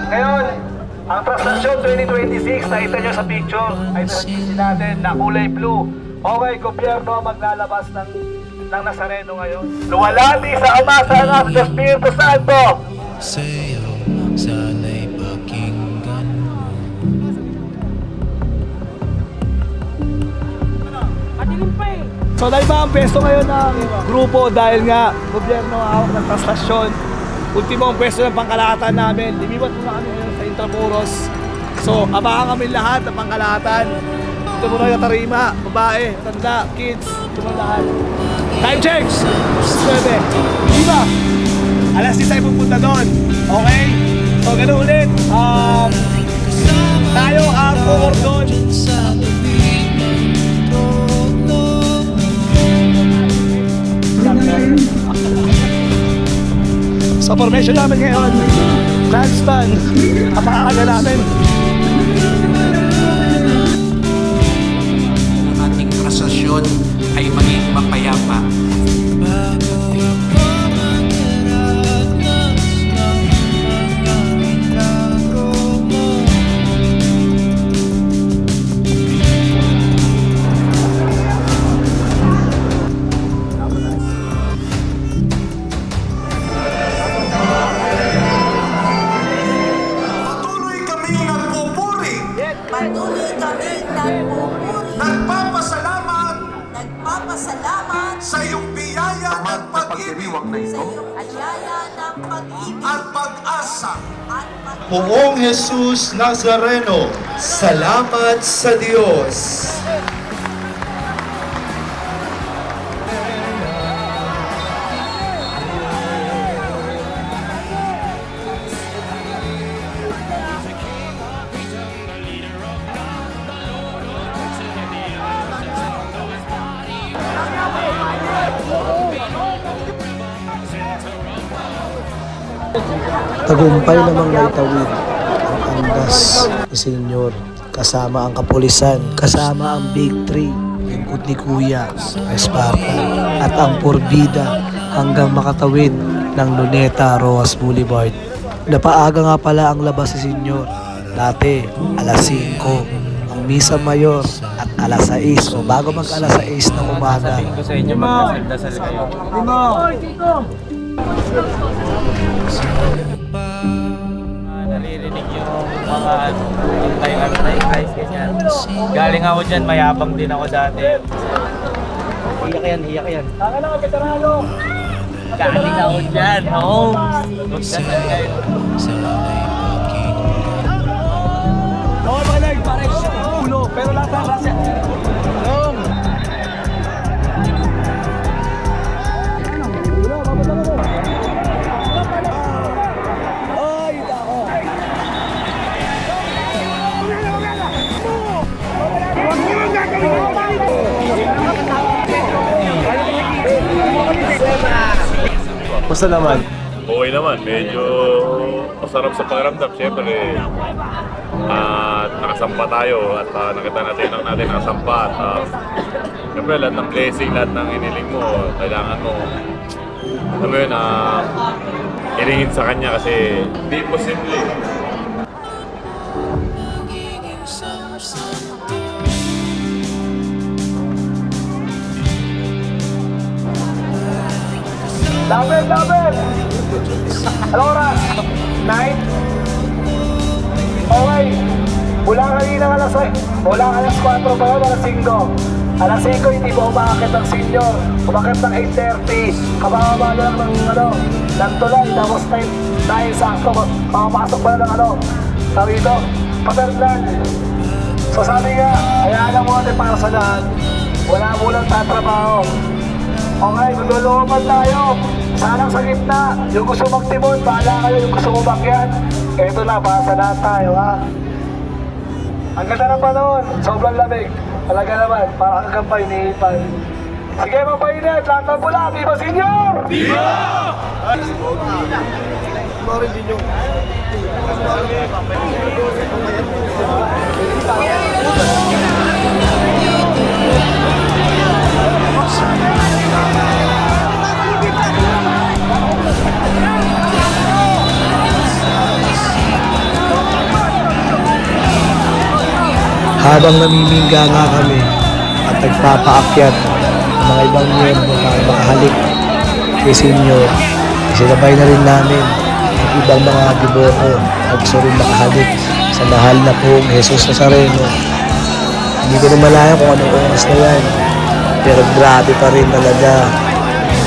Ngayon, ang Translation 2026, nakita nyo sa picture, ay transmission natin na kulay blue. Okay, gobyerno ang maglalabas ng Nazareno ngayon. Luwalhati sa Ama, sa Anak, sa Espiritu Santo. Sa'yo, sana'y pakinggan mo. So dahil ba ang pwesto ngayon ng grupo dahil nga gobyerno ang hawak ng translasyon. Ultimo ang pwesto ng pangkalahatan namin. Limibat muna kami ngayon sa Intramuros. So abangan kami lahat ng pangkalahatan. Ito muna yung tarima, babae, tanda, kids, ito muna lahat. Time check! 9. Diba? Alas 10 tayo pupunta doon. Okay? So ganoon ulit. Tayo ang doon. Sa formation namin ngayon, grandstand, apakaga namin. Ang ating prosesyon ay maging mapayapa. Patuloy kami nagpupuri. Nagpapasalamat sa iyong biyaya ng pag-ibig sa iyong biyaya ng pag-ibig at pag-asa. at pag- Poong Jesus Nazareno, salamat sa Diyos. Tagumpay namang naitawid ang andas ni Senyor, kasama ang kapulisan, kasama ang Big 3, lingkod ni Kuya, Esparta, at ang Porbida hanggang makatawid ng Luneta Rojas Boulevard. Napaaga nga pala ang labas ni Senyor. Dati, alas 5, ang Misa Mayor at alas 6 o bago mag alas 6 ng umaga. Ko sa inyo magdasal kayo. Naririnig yung mga antay-antay guys, ganyan. Galing ako dyan, mayabang din ako dati. Iyak yan, iyak yan. Galing ako dyan, oo. Magdasal kayo. Sana'y pakinggan mo. Okay, mga leg, parang ulo, pero lahat ang rasya. Long! Ay, dako! Basta naman. Okay naman, medyo masarap sa pakiramdam. Siyempre, at nakasampa tayo at nakita natin ang natin nakasampa. At siyempre, lahat ng blessing, lahat ng iniling mo, kailangan mo, alam mo yun, ilingin sa kanya kasi hindi posible. Laban, laban! Ano oras? 9? Okay. Mula kanina mula alas 4 ba yun? Alas 5. Alas 5, hindi ba umakakit ang senior? Umakit ng 8:30. Kababa lang ng tulay. Tapos dahil sakto, makapasok pa na ng sabi ito, paternal. So sabi nga, hayaan lang mo natin para sa lahat. Wala mo lang tatrabaho. Okay, magluluman tayo. Sanang sa gitna. Yung gusto magtimon, bahala kayo. Yung gusto umakyat, eto na, para sa lahat tayo, ha? Ang ganda ng panahon. Sobrang lamig. Talaga naman, para kang gampay ni Ipan. Sige, mapainit. Lahat ng bula. Viva Senyor! Viva! Habang namimingga nga kami at nagpapaakyat ng mga ibang miyembro para makahalik kay Senyor, isinabay na rin namin ang ibang mga deboto at gusto rin makahalik sa mahal na pong Jesus Nazareno. Hindi ko na malaya kung anong oras na yan, pero grabe pa rin talaga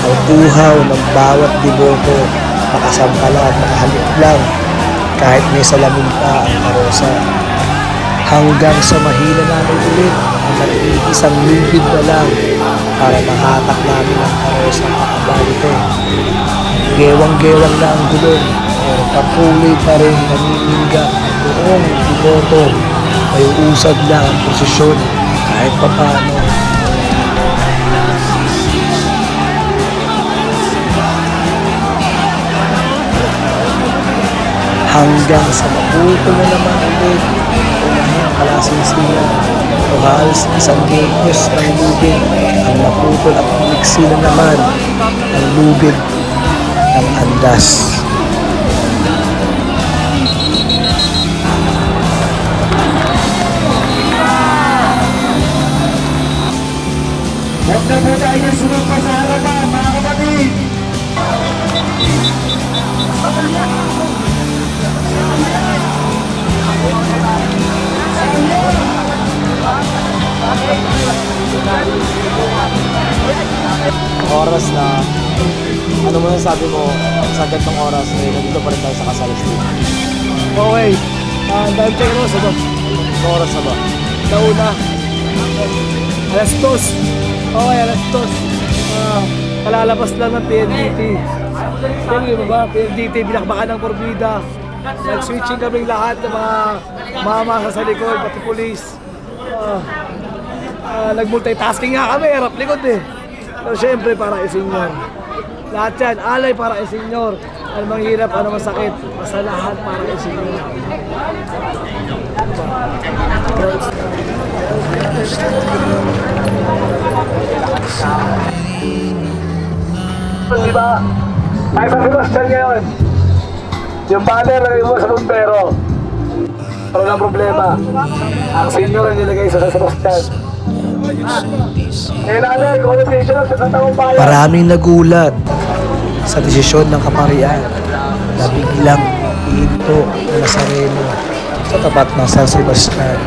ang uhaw ng bawat deboto, makasampala at makahalik lang kahit may salamin pa ang karosa. Hanggang sa mahila namin ulit ang nag-iisang lubid na lang para mahatak namin ang karosa pakabalito. Gewang-gewang na ang gulong, pero patuloy pa rin naniningga ang buong deboto. May usad na ang posisyon kahit papano. Hanggang sa maputo na naman ulit unahing kalasingsingan o halos isang gilpos ng lubid ang naputol at umiksi na naman ang lubid ng andas. Huwag na po tayo sunod pa sa harapan, mga kapatid! Oras na, ano mo yung sabi mo, sa gantong oras, nandito pa rin tayo sa Casal Street. Okay, dahil check mo sa Anong oras na ba? nauna. Alas 2. Okay, alas 2. Kalalabas lang ng PNDT. Siyempre mo ba, PNDT, binakbakan ng Porbida. Nag-switching kaming lahat ng mga mama sa likod, pati polis. Nag-multitasking nga kami, harap likod eh. Pero siyempre para kay Senyor. Lahat yan, alay para kay Senyor. Ano mang hirap, ano masakit, basta lahat para kay Senyor. Diba? Ay, sa Sebastian ngayon. Yung banner na mo sa bumbero. Pero ang problema, ang Senyor ang nilagay sa Sebastian. Eh, nanay, qualification sa taong bayan. Maraming nagulat sa desisyon ng kaparian na biglang ihinto ng Nazareno sa tapat ng San Sebastian.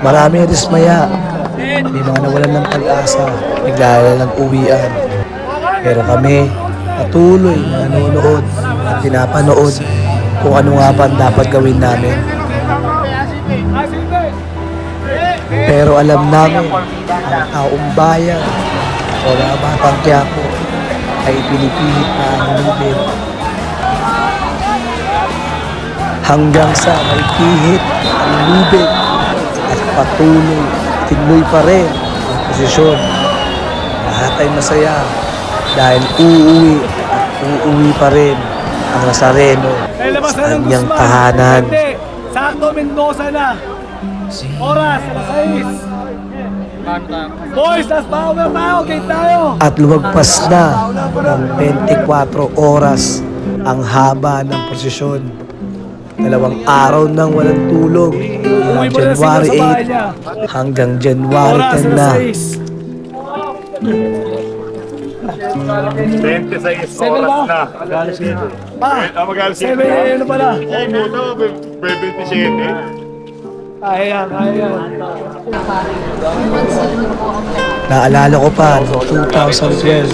Marami na dismaya, may mga nawalan ng pag-asa, bigla ng uwian. Pero kami, patuloy na nanonood at pinapanood kung ano nga ba ang dapat gawin namin. Pero alam namin, ang taong bayan o mga batang Quiapo ay pinipilit na ang lubid. Hanggang sa maipihit ang lubid at patuloy, tinuloy pa rin ang posisyon. Lahat ay masaya dahil uuwi pa rin ang Nazareno sa kanyang tahanan. Sakto, Mendoza na. Oras, alas 6. Boys, last power tayo, gate tayo. At lumagpas na ng 24 oras ang haba ng prosesyon. 2 araw nang walang tulog mula January 8 hanggang January 10 na. 26 oras na. Mag-alas 7. Ano pala? Oo, puto, 27. Kaya yan. Naalala ko pa noong 2012,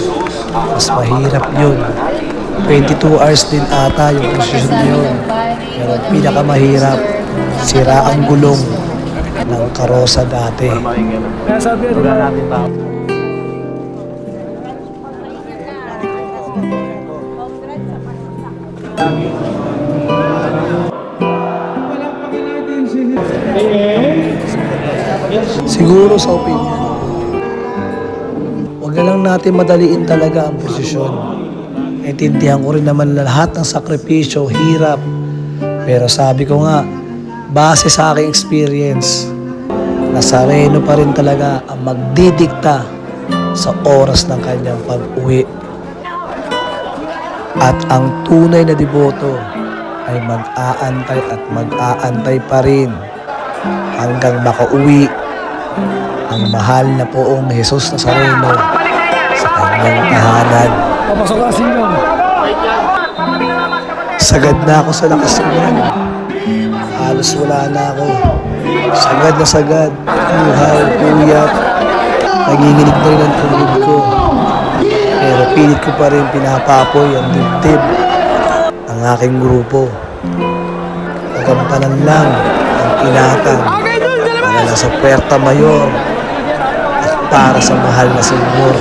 mas mahirap yun. 22 hours din ata yung prosesyon yun. Pero ang pinakamahirap, sira ang gulong ng karosa dati. Kaya sabi natin ba? Siguro sa opinion ko, huwag na lang natin madaliin talaga ang posisyon. Naintindihan ko rin naman lahat ng sakripisyo, hirap. Pero sabi ko nga, base sa aking experience, Nazareno pa rin talaga ang magdidikta sa oras ng kanyang pag-uwi. At ang tunay na deboto ay mag-aantay at mag-aantay pa rin hanggang makauwi ang mahal na poong Jesus Nazareno sa kanyang tahanan. Sagad na ako sa lakas ko yan. Halos wala na ako. Sagad na sagad. Uhaw, puyat. Naginginig na rin ang tulog ko. Pero pilit ko pa rin pinapapoy ang dibdib ng aking grupo. Nagampanan lang ang inatang para na sa Puerta Mayor at para sa mahal na Senyor.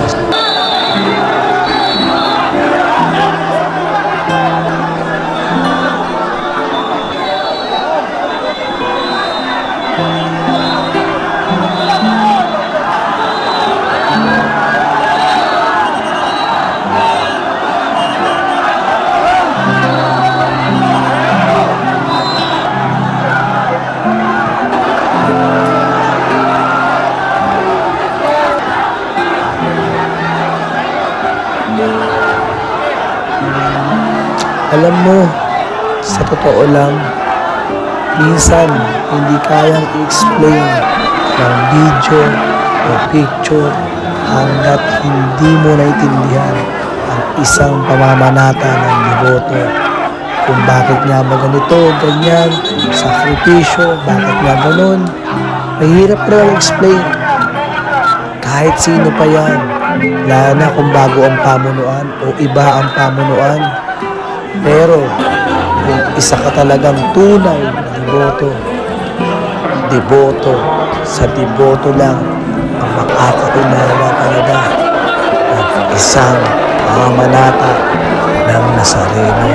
Alam mo, sa totoo lang, minsan hindi kayang i-explain ng video o picture hanggat hindi mo naintindihan ang isang pamamanata ng deboto. Kung bakit nga ba ganito, ganyan, sakripisyo, bakit nga ganun, mahirap na explain. Kahit sino pa yan, lalo na kung bago ang pamunuan o iba ang pamunuan. Pero kung isa ka talagang tunay na deboto sa deboto lang ang makakaunawa talaga ng isang pamamanata ng Nazareno.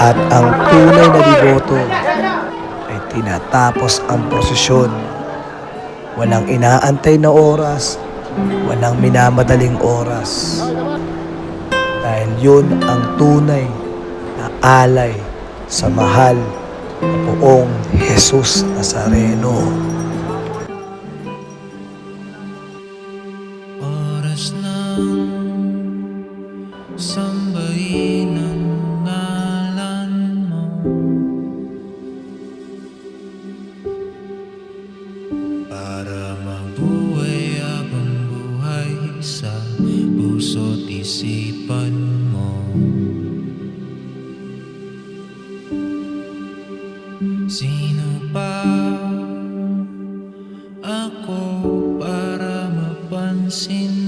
At ang tunay na deboto ay tinatapos ang prosesyon. Walang inaantay na oras, walang minamadaling oras. Dahil yun ang tunay na alay sa mahal na poong Jesus Nazareno. Oras ng sambahin ang ngalan mo. Para mabuhay habang buhay sa puso't isipan mo. Sino pa ako para mapansin